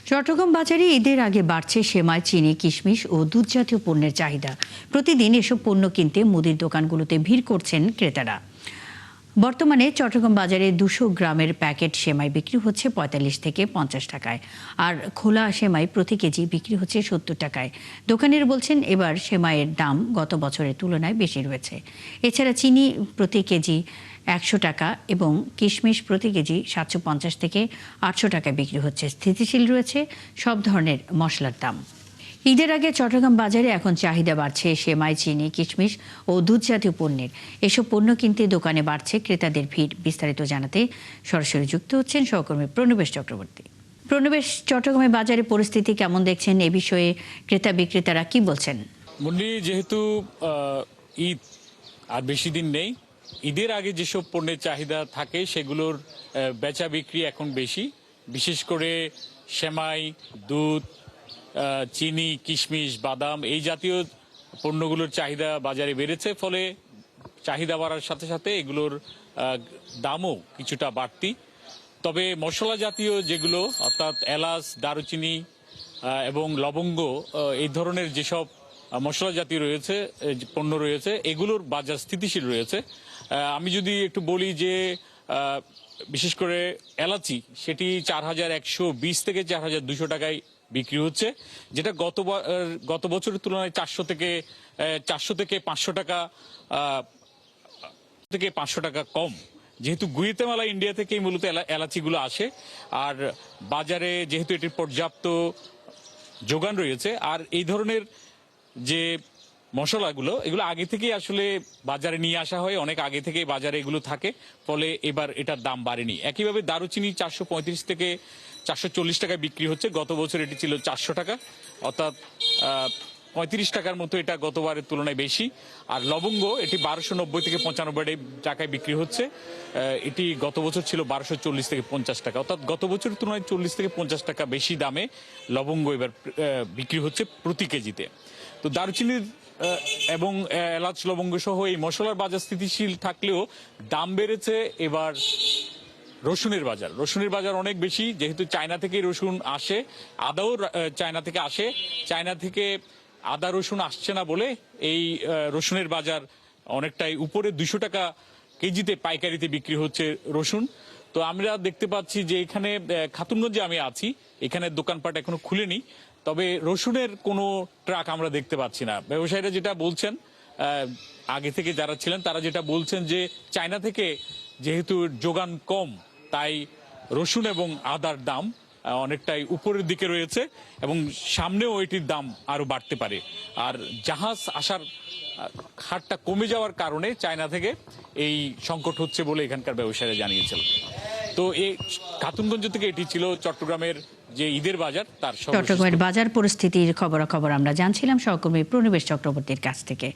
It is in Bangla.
চট্টগ্রাম বাজারে ঈদের আগে বাড়ছে সেমাই, চিনি, কিশমিশ ও দুধ জাতীয় পণ্যের চাহিদা। প্রতিদিন এসব পণ্য কিনতে মুদির দোকানগুলোতে ভিড় করছেন ক্রেতারা। বর্তমানে চট্টগ্রাম বাজারে 200 গ্রামের প্যাকেট সেমাই বিক্রি হচ্ছে 45 থেকে 50 টাকায়, আর খোলা সেমাই প্রতি কেজি বিক্রি হচ্ছে 70 টাকায়। দোকানিরা বলছেন এবার সেমাইয়ের দাম গত বছরের তুলনায় বেশি রয়েছে। এছাড়া চিনি প্রতি কেজি 100 টাকা এবং কিশমিশ প্রতি কেজি 750 থেকে 800 টাকায় বিক্রি হচ্ছে। স্থিতিশীল রয়েছে সব ধরনের মশলার দাম। ঈদের আগে চট্টগ্রাম বাজারে এখন চাহিদা বাড়ছে সেমাই, চিনি, কিশমিশ ও দুধ জাতীয় পণ্যের। এসব পণ্য কিনতে দোকানে বাড়ছে ক্রেতাদের ভিড়। বিস্তারিত জানাতে সরাসরি যুক্ত হচ্ছেন সহকর্মী প্রণবেশ চক্রবর্তী। প্রণবেশ, চট্টগ্রামের বাজারে পরিস্থিতি কেমন দেখছেন? এ বিষয়ে ক্রেতা বিক্রেতারা কি বলছেন? মুন্নি, যেহেতু ঈদ আর বেশি দিন নেই, ঈদের আগে যেসব পণ্যের চাহিদা থাকে সেগুলোর বেচা বিক্রি এখন বেশি। বিশেষ করে সেমাই, দুধ, চিনি, কিশমিশ, বাদাম এই জাতীয় পণ্যগুলোর চাহিদা বাজারে বেড়েছে। ফলে চাহিদা বাড়ার সাথে সাথে এগুলোর দামও কিছুটা বাড়তি। তবে মশলা জাতীয় যেগুলো, অর্থাৎ এলাচ, দারুচিনি এবং লবঙ্গ, এই ধরনের যেসব মশলা জাতীয় রয়েছে, পণ্য রয়েছে, এগুলোর বাজার স্থিতিশীল রয়েছে। আমি যদি একটু বলি যে বিশেষ করে এলাচি, সেটি 4120 থেকে 4200 টাকায় বিক্রি হচ্ছে, যেটা গত বছরের তুলনায় 400 থেকে 500 টাকা কম। যেহেতু গুয়েতেমালা, ইন্ডিয়া থেকেই মূলত এলাচিগুলো আসে, আর বাজারে যেহেতু এটির পর্যাপ্ত যোগান রয়েছে, আর এই ধরনের যে মশলাগুলো, এগুলো আগে থেকেই আসলে বাজারে নিয়ে আসা হয়, অনেক আগে থেকেই বাজারে এগুলো থাকে, ফলে এবার এটার দাম বাড়েনি। একইভাবে দারুচিনি 435 থেকে 440 টাকায় বিক্রি হচ্ছে। গত বছর এটি ছিল 400 টাকা, অর্থাৎ 35 টাকার মতো এটা গতবারের তুলনায় বেশি। আর লবঙ্গ, এটি 1290 থেকে 95 টাকায় বিক্রি হচ্ছে। এটি গত বছর ছিল 1240 থেকে 50 টাকা, অর্থাৎ গত বছরের তুলনায় 40 থেকে 50 টাকা বেশি দামে লবঙ্গ এবার বিক্রি হচ্ছে প্রতি কেজিতে। তো দারুচিনির এবং এলাচ, লবঙ্গ সহ এই মশলার বাজার স্থিতিশীল থাকলেও দাম বেড়েছে এবার রসুনের বাজার অনেক বেশি। যেহেতু চায়না থেকে রসুন আসে, আদাও চায়না থেকে আসে, চায়না থেকে আদা রসুন আসছে না বলে এই রসুনের বাজার অনেকটাই উপরে। 200 টাকা কেজিতে পাইকারিতে বিক্রি হচ্ছে রসুন। তো আমরা দেখতে পাচ্ছি যে এখানে খাতুনগঞ্জে আমি আছি, এখানে দোকানপাট এখনো খুলেনি, তবে রসুনের কোনো ট্রাক আমরা দেখতে পাচ্ছি না। ব্যবসায়ীরা যেটা বলছেন, আগে থেকে যারা ছিলেন তারা যেটা বলছেন যে চায়না থেকে যেহেতু যোগান কম, তাই রসুন এবং আদার দাম অনেকটাই উপরের দিকে রয়েছে এবং সামনেও এটির দাম আরো বাড়তে পারে। আর জাহাজ আসার হারটা কমে যাওয়ার কারণে চায়না থেকে এই সংকট হচ্ছে বলে এখানকার ব্যবসায়ীরা জানিয়েছিল। তো এই খাতুনগঞ্জ থেকে এটি ছিল চট্টগ্রামের যে ঈদের বাজার, তার চট্টগ্রামের বাজার পরিস্থিতির খবরাখবর আমরা জানছিলাম সহকর্মী প্রণবেশ চক্রবর্তীর কাছ থেকে।